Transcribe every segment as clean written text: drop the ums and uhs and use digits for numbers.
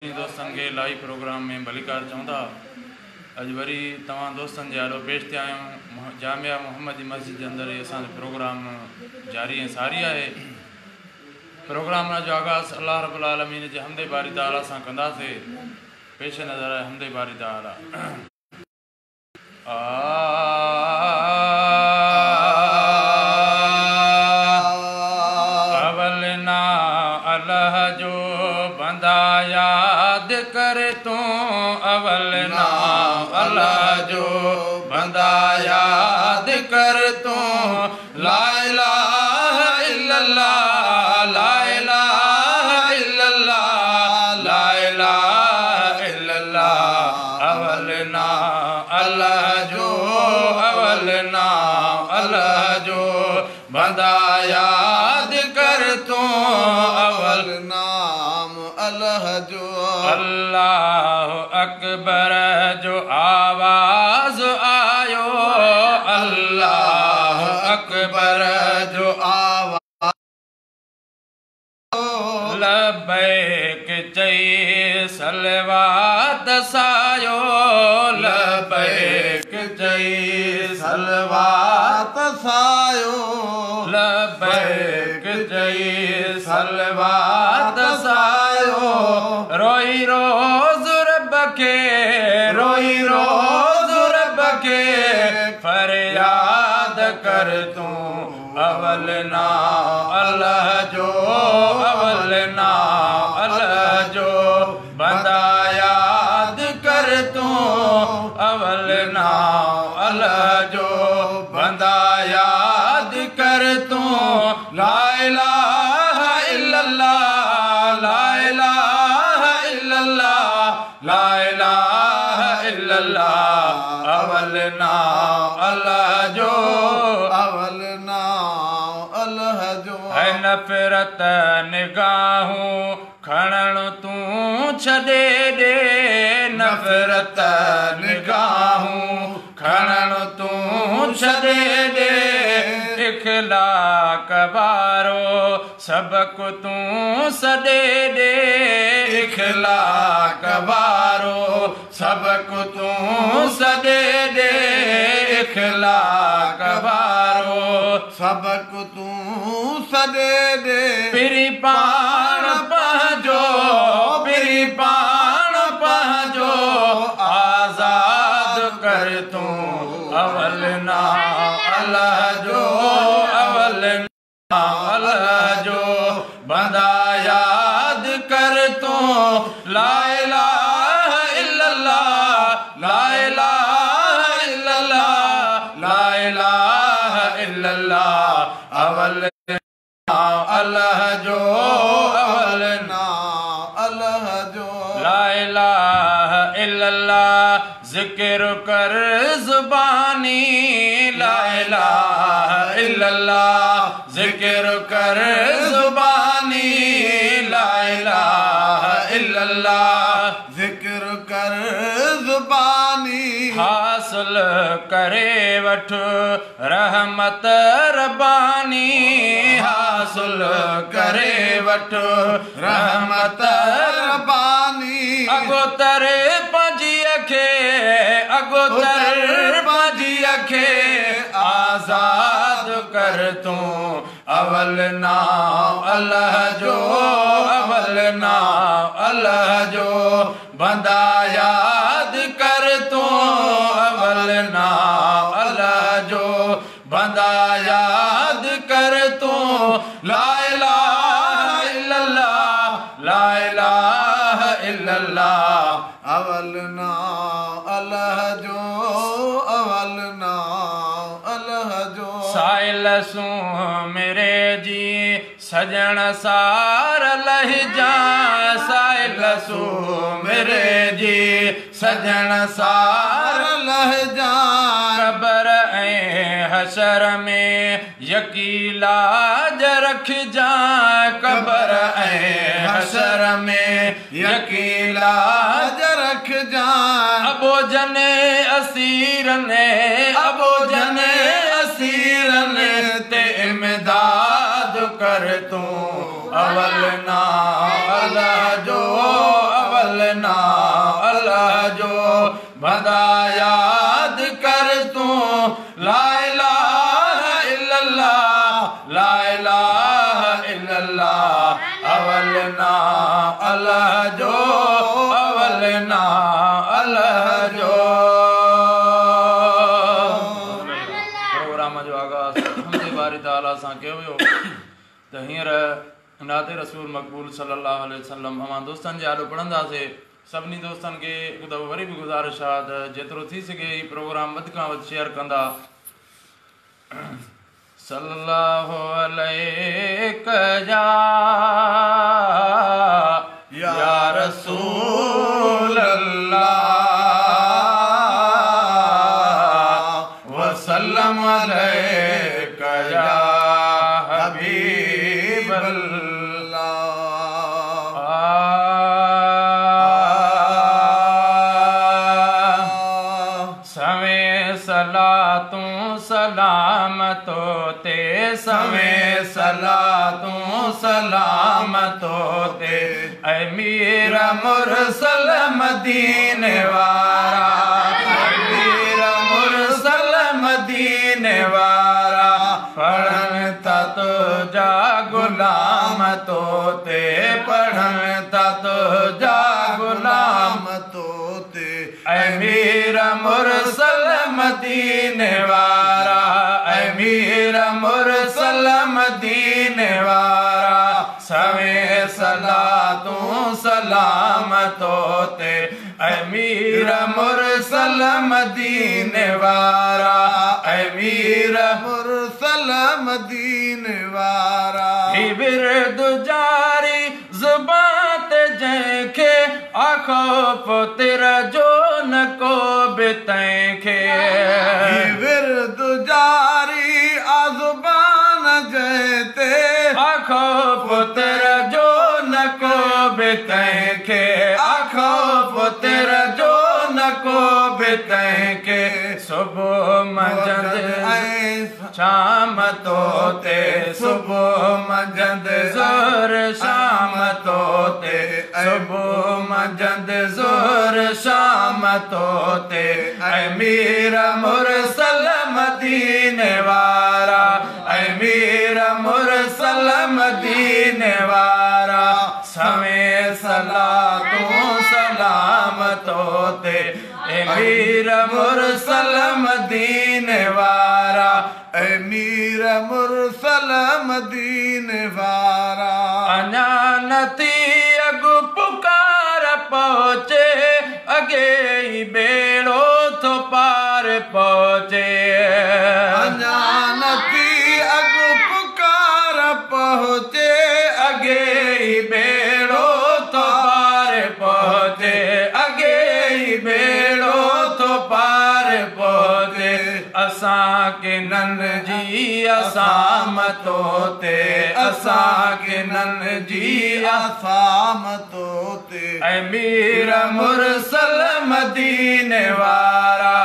दोस्तन के live programme में भलीकार चाहता अज वरी तमाम दोस्तन जे आलो पेश थे आयूं जामिया मोहम्मदी मस्जिद के अंदर असा प्रोग्राम जारी है सारी है। प्रोग्राम जो आगाज़ अल्लाह रब्बुल आलमीन के हमदे बारी ताला से कंदासीं। पेश नज़र है हमदे बारी ताला। अवलना अल्लाह जो बंदा याद कर तू, अवलना अल्लाह जो बंदा याद कर तू। ला इलाहा इल्लल्लाह, ला इलाहा इल्लल्लाह, ला इलाहा इल्लल्लाह। अवलना अल्लाह जो, अवलना अल्लाह जो बंदा याद कर तू। अवल नाम अल्लाह जो, अल्लाह अकबर जो आवाज आयो, अल्लाह अकबर जो आवाज। लब्बैक चई सलवात सायो, लब्बैक चई सलवात सायो, लब्बैक चई सलवात सायो। रोई रोज रब के, रोई रोज रब के फरियाद कर तू। अवलना अल्लाह जो, अवलना अल्लाह जो बंदा याद कर तू। अवलना अल्लाह जो बंदा याद कर तू। ला इलाहा इल्लल्लाह, ला इलाहा इल्लल्लाह, ला इलाहा इल्लल्लाह। अवलना अल्लाह जो, अवलना अल्लाह जो है नफरत निगाहूं खणण तू छॾे दे। नफरत निगाहूं खणण तू छॾे दे। इखलाक वारो सबक तू सॾे दे। इखलाक वारो सबक तू सॾे दे। इखलाक वारो सबक तू सॾे दे। पिरी पाण पंहिंजो, पिरी पाण पंहिंजो आज़ाद कर तू। अवलना अल्लाह जो, अवलना अल्लाह जो बंदा याद कर तू। ला इलाहा इल्लल्लाह, ला इलाहा इल्लल्लाह, ला इलाहा इल्लल्लाह। अवलना अल्लाह जो, अवलना अल्लाह जो ला इलाहा इल्लल्लाह। जिक्र कर जुबानी, ला इलाहा इल्लल्लाह। जिक्र कर जुबानी, ला इलाहा इल्लल्लाह। जिक्र कर जुबानी। हासिल करे वठ रहमत रबानी, हासिल करे वठ रहमत रबानी। अगोतर पंजी अखे, अगोतर पंजी अखे आज़ाद कर तू। अवलना अल्लाह जो, अवलना अल्लाह जो बंदा याद कर तू। अवलना अल्लाह जो बंदा याद कर तू। ला इलाहा इल्लल्लाह, ला इलाहा इल्लल्लाह। अवलना अल्लाह जो, अवलना अल्लाह जो साइल सू मेरे जी सजन सार लह जा। साइल सू मेरे जी सजन सार लह जा। कबर ऐं हशर में यकीलाज रख जा। कबर ऐं हशर में यकीलाज रख जा। अबो जने असीर ने, अबो जने असीर ने ते इमदाद कर तू। अवलना अल्लाह जो, अवल बंदा याद कर तू ला इलाहा इल्लल्लाह ला इलाहा इल्लल्लाह अवल ना अल्लाह जो अवल ना अल्लाह जो। प्रोग्राम जो आगाज़ हमदे बारी ताला सां कयो वियो त हींअर नाते रसूल मक़बूल सल्लल्लाहु अलैहि वसल्लम अवां दोस्तनि जे आॾो पढ़ंदासीं। सभिनी दोस्तनि खे हिकु दफ़ो वरी बि गुज़ारिश आहे त जेतिरो थी सघे हीउ प्रोग्राम वधि खां वधि शेयर कंदा। सल्लल्लाहु अलैहि या रसूल अल्लाह वसल्लम अलैका या हबीब सलामतो ते सवे सलातों सलामतो ते अमीर मुरसल मदीने वारा अमीर मुरसल मदीने वारा पढ़न था तो जा गुलाम तो ते पढ़न था तो जा गुलाम तो ते अमीर मुरसल मदीने वारा अमीर मुरसल मदीने वारा सवे सलातों सलामतो ते अमीर मुरसल मदीने वारा अमीर मुरसल मदीने वारा बिरद जारी ज़ुबात जंहिंखे आखो तेरा जो न को बितंहिंखे विरद जारी आज़ुबान जंहिंते आखो तेरा जो न को बितंहिंखे आखो तेरा जो न को बितंहिंखे सुबुह मंझंदि शाम तो ते सुबुह मंझंदि ज़ोर शाम तो ते सुबुह मंझंदि ज़ोर शाम तो ते अमीर मुरसल मदीने वारा अमीर मुरसल मदीने वारा सवे सलातों सलामतो ते अमीर मुरसल मदीने वारा अमीर मुरसल मदीने वारा अञा नथी अॻु पुकार पहुचे अॻे ई बेड़ो थो पार पहुचे अञा नथी अॻु पुकार पहुचे अॻे ई बेड़ो थो पार पहुचे अॻे ई बेड़ो थो पार पहुचे असांखे नन जी असामतो ते असांखे नन जी असामतो ते अमीर मुरसल मदीने वारा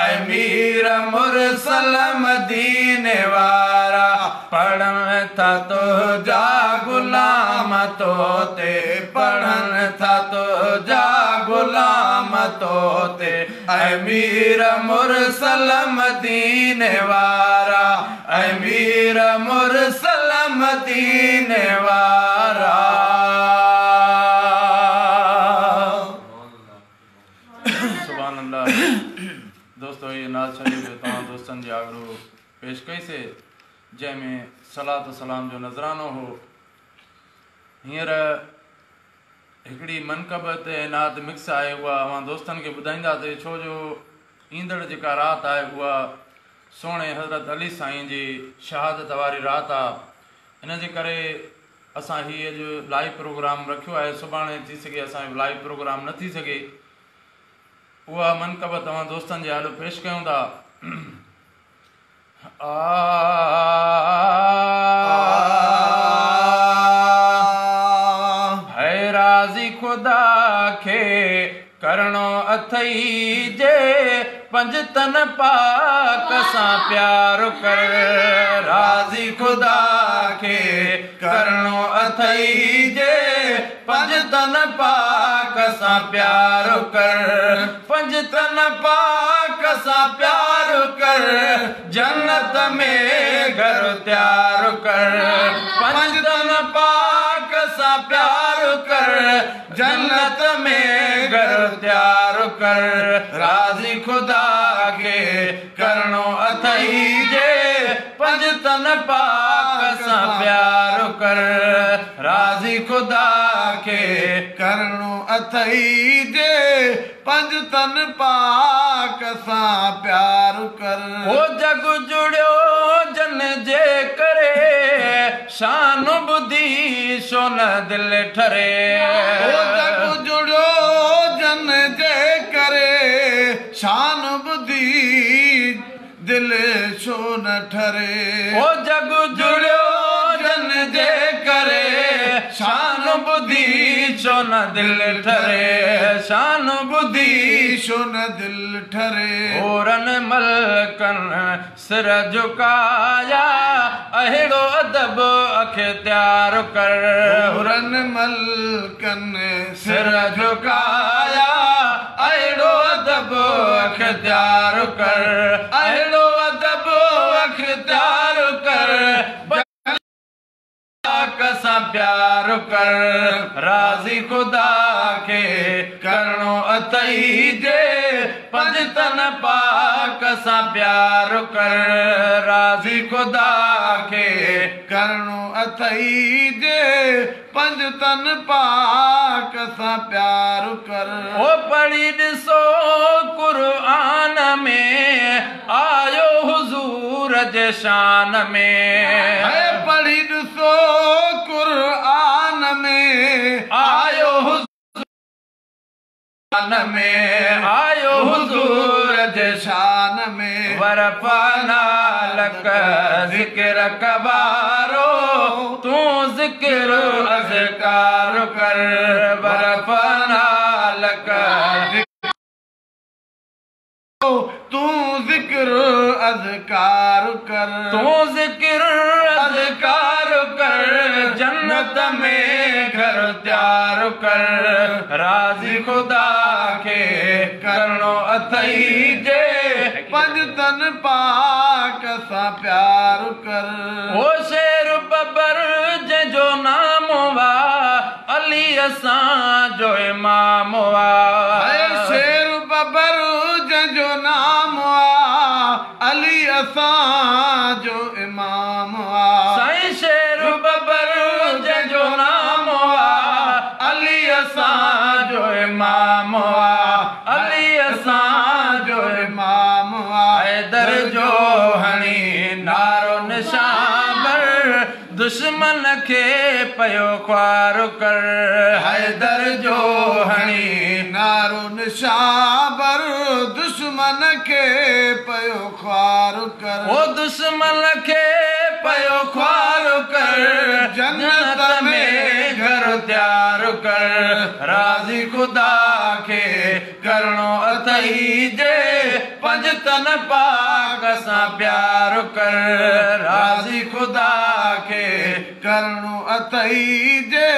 अमीर मुरसल मदीने वारा पढ़न था तो जा गुलाम तो ते पढ़न था तो जा गुलाम तो ते अमीर मुरसल मदीने वारा अमीर मुरसल मदीने वारा। सुभान अल्लाह। दोस्तों ये नाज़ शरीफ तमाम दोस्तन जे आगरो पेश कई से जंहिंमें सलात सलाम जो नज़रानो हो। हींअर हिकिड़ी मनक़बत ऐं नात मिक्स आहे उहा अवां दोस्तनि खे ॿुधाईंदासीं छो जो ईंदड़ जेका राति आहे उहा सोणे हज़रत अली साईं जी शहादत वारी राति आहे। इन जे करे असां हीअ अॼु लाइव प्रोग्राम रखियो आहे। सुभाणे थी सघे असांजो लाइव प्रोग्राम न थी सघे उहा मनक़बत तव्हां दोस्तनि जे आॾो पेश कयूं था। है राज़ी खुदा खे करणो अथई जे पंजतन पाक सां प्यार कर राज़ी खुदा खे करणो अथई जे पंजतन पाक सां प्यार कर पंज तन पाक सां प्यार कर जन्नत में घर तैयार कर पंज तन पाक सां प्यार कर जन्नत में घर तैयार कर राज़ी खुदा के करणो अथई जे पंज तन पाक सां प्यार कर राज़ी खुदा के करणो अथई जे पंज तन पाक सां प्यार कर ओ जग जुड़ियो जन जे करे शान बुद्धि सोन दिल ठरे ओ जग जुड़ियो जन जे करे शान बुद्धि दिल छो न ठरे ओ जग जुड़ियो जन जे करे शान बुद्धि छो न दिल ठरे शान बुद्धि छो न दिल ठरे औरन मलकन सिर झुकाया अहिड़ो अदब अख्तियार कर औरन मलकन सिर झुकाया अहिड़ो अदब अख्तियार कर अहिड़ो अदब अख्तियार कर सां प्यार कर राज़ी खुदा के करणो अथई जे पंज तन पाक सां प्यार कर राज़ी खुदा के करणो अथई जे पंज तन पाक सां प्यार कर ओ पढ़ी ॾिसो क़ुरान में आयो हुज़ूर जे शान में पढ़ी ॾिसो क़ुरान में आयो में आयो हुज़ूर जे शान में वरफ़ाना लक ज़िक्र कबारो तू ज़िक्र अज़कार कर वरफ़ाना लक तू ज़िक्र अज़कार कर तू ज़िक्र अज़कार कर जन्नत में घर तैयार कर राज़ी खुदा के करणो अथई जे पंज तन पाक सां प्यार कर ओ शेर बबर जंहिंजो नाम वा अली असां जो इमाम वा शेर बबर जंहिंजो नाम वा अली असां जो इमाम वा साईं शेर बबर जंहिंजो नाम वा अली असां जो इमाम वा अली असां जो इमाम वा हैदर जो हणी नारो निशान दुश्मन के पयो ख्वार कर हैदर जो हणी नारो निशाबर दुश्मन के पयो ख्वार कर ओ दुश्मन के पयो ख्वार कर जन्नत में घर तैयार कर राज़ी खुदा के करणो अथई जे पंज तन पाक सां प्यार कर राज़ी खुदा के करणो अथई जे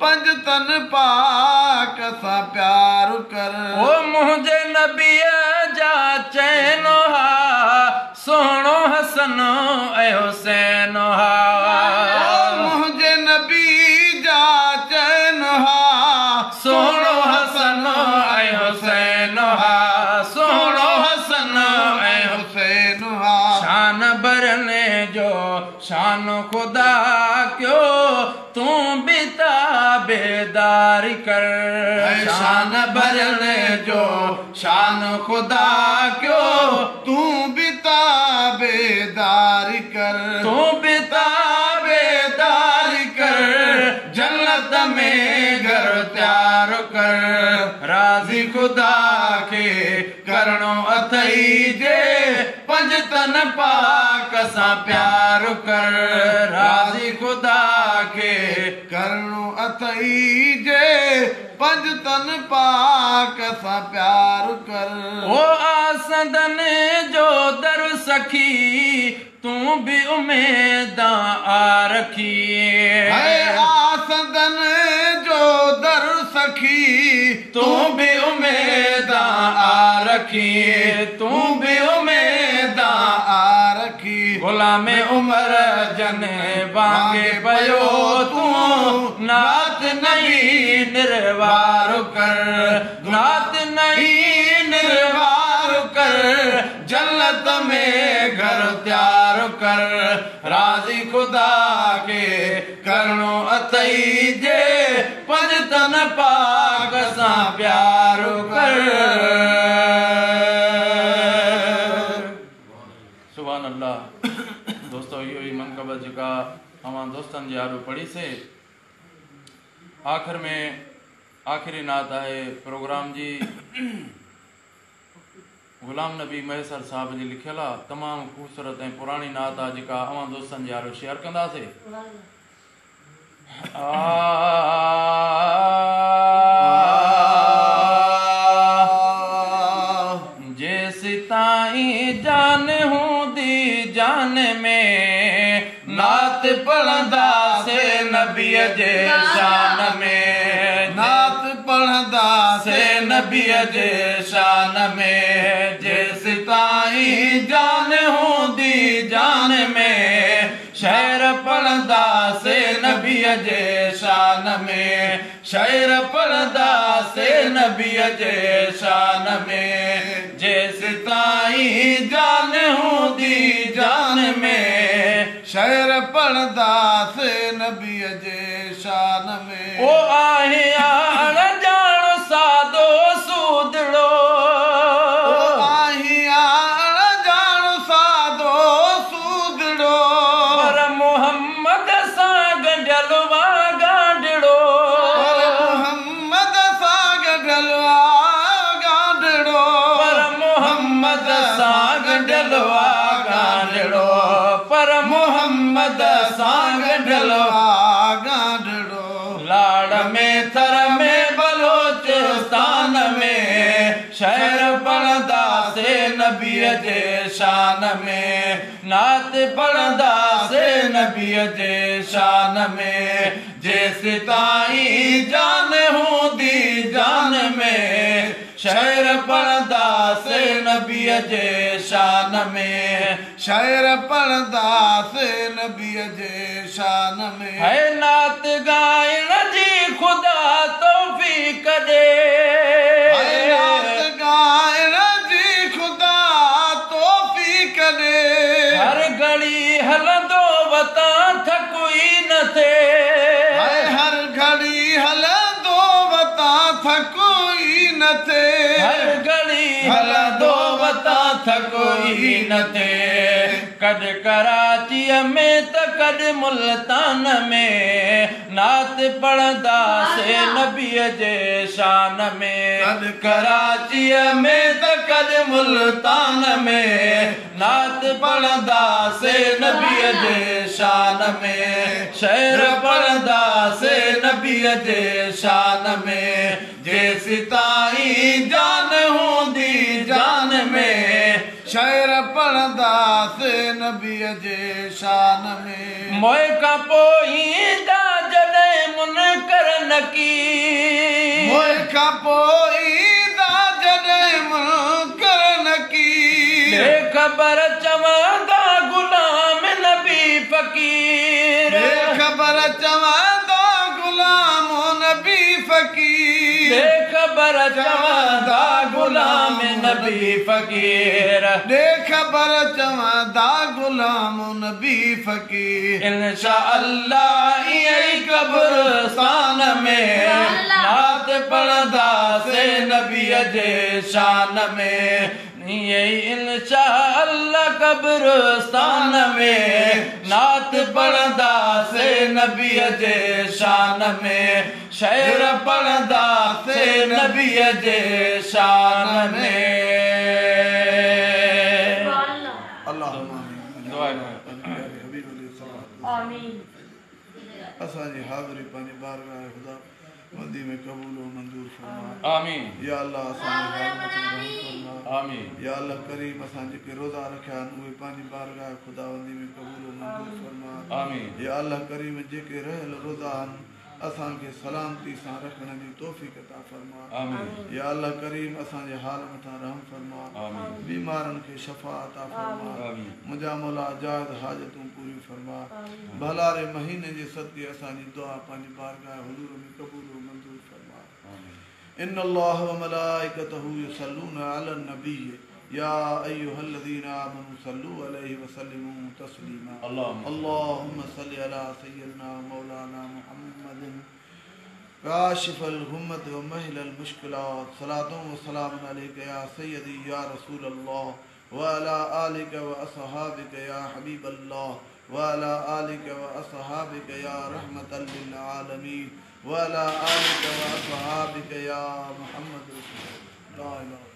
पंज तन पाक सां प्यार कर ओ मुंहिंजे नबीअ जा चैन हा सोहणो हसन ऐं हुसैन हा मुंहिंजे नबी जा चैन हा सोहणो हसन ऐं हुसैन हा सोहणो हसन ऐं हुसैन हा शान भरने जो शान खुदा क्यों तू भी ताबेदारी कर शान भरने जो शान खुदा क्यों तू भी ताबेदारी कर तू भी ताबेदारी कर जन्नत में घर तैयार कर राज़ी खुदा के करणो अथई जे पंज तन पाक सां प्यार कर राज़ी खुदा के करणो अथई जे पंज तन पाक सां प्यार कर ओ आसदन जो दर सखी तू भी उम्मीदां आ रखी आसदन जो दर सखी तू भी उम्मीदां आ रखी, तू भी उम्मीदां आ रखी। गुलामे उमर जने बांगे पयो तू नात नहीं निर्वार कर, नात नहीं निर्वार कर। जन्नत में घर त्यार कर, राजी खुदा के करणो अथई जे पंजतन पाक सां प्यार कर। सुभान अल्लाह। दोस्तों इहो ई मनक़बत जेका अवां दोस्तनि जे आॾो पढ़ी से आख़िर में आख़िरी नात आहे प्रोग्राम जी। गुलाम नबी मैसर साहब जी लिखियल आहे, तमामु ख़ूबसूरत ऐं पुराणी नात आहे जेका अवां दोस्तनि जे आॾो शेयर कंदासीं। जेसि ताईं जान हूंदी जान में नात पढ़ंदासे नबीअ जे शान में, नात पढ़ंदासे नबीअ जे शान में। जेसि ताईं जान हूंदी जान में शेर पढ़ंदासे नबीअ जे शान में, शेर पढ़ंदासे नबीअ जे शान में। जेसि ताईं जान हूंदी जान में शेर पढ़ंदासे नबीअ जे शान में। ओ आहे आण ॼाण सादो सूदड़ो, ओ आहे आण ॼाण सादो सूदड़ो। पर मोहम्मद सां गंढियल वा गांढड़ो, पर मोहम्मद सां गंढियल वा गांढड़ो। पर मोहम्मद सां गंढियल वा गांढड़ो, पर मोहम्मद सां गंढियल वा गांढड़ो। लाड़ में थर में बलोचिस्तान में शेर पढ़ंदासे नबीअ जे शान में, नात पढ़ंदासे नबीअ जे शान में। जेसि ताईं जान हूंदी जान में शेर पढ़ंदासे नबीअ जे शान में, शेर पढ़ंदासे नबीअ जे शान में। है नात गाइण जी खुदा तौफीक ॾे, है नात गाइण जी खुदा तौफीक ॾे। हर घड़ी हलंदो वतां थकुई न थे, हर घड़ी हलंदो वतां थकुई न थे। हर घड़ी हलंदो वतां थकुई न थे। कॾ कराचीअ में त कॾ मुल्तान में नात पढ़ंदासे नबीअ जे शान में। कॾ कराचीअ में त कॾ मुल्तान में नात पढ़ंदासे नबीअ जे शान में, शेर पढ़ंदासे नबीअ जे शान में। जेसि ताईं जान हूंदी जान में शेर पढ़ंदासे नबीअ जे शान में। मोए खां पोइ ईंदा जॾहिं मुनकर नकी, मोए खां पोइ ईंदा जॾहिं मुनकर नकी। ख़बर चवंदा गुलाम नबी फ़कीर, ख़बर चवंदा गुलाम नबी फ़कीर। ख़बर चवंदा गुलाम नबी फ़कीर, ख़बर चवंदा गुलाम नबी फ़कीर। इंशाअल्लाह ईअं ई क़ब्रिस्तान में नात पढ़ंदासे नबीअ जे शान में। ईअं ई इंशाअल्लाह क़ब्रिस्तान में नात पढ़ंदासे नबीअ जे शान में, शेर पढ़ंदासे नबीअ जे शान में। असांजी हाज़िरी पंहिंजी बारगाह खुदा वदी में क़बूल व मंजूर फरमा। आमीन या अल्लाह असांजी हालत में रहम फरमा। आमीन या अल्लाह करीम असां जेके रोज़ा रखिया आहिनि उहे पंहिंजी बारगाह खुदा वदी में क़बूल व मंजूर फरमा। आमीन या अल्लाह करीम जेके रहियल रोज़ा आहिनि असां खे सलामती सां रखण जी तौफ़ीक़ अता फरमा। आमीन। या अल्लाह करीम असां जे हाल मथां रहम फरमा। आमीन। बीमारनि खे शफ़ा अता फरमा। आमीन। मुंहिंजा मौला जायज़ हाजतूं पूरी फरमा। भलारे महीने जे सदके असांजी दुआ पंहिंजी बारगाह हुज़ूर में क़बूल व मंज़ूर फरमा। इन्नल्लाह व मलाइकतहू युसल्लूना अलन नबी या अय्युहल्लज़ीना आमनू सल्लू अलैहि व सल्लिमू तस्लीमा। अल्लाहुम्मा सल्लि अला सय्यिदिना मौलाना मुहम्मदिन काशिफल गुम्मत व महिलल मुश्किलात। सलातुम व सलामुन अलैका या सय्यदी या रसूल अल्लाह व अला आलिका व असहाबिका या हबीबल्लाह व अला आलिका व असहाबिका या रहमतल लिल आलमीन व अला आलिका व असहाबिका या मुहम्मद रसूलुल्लाह। ला इलाहा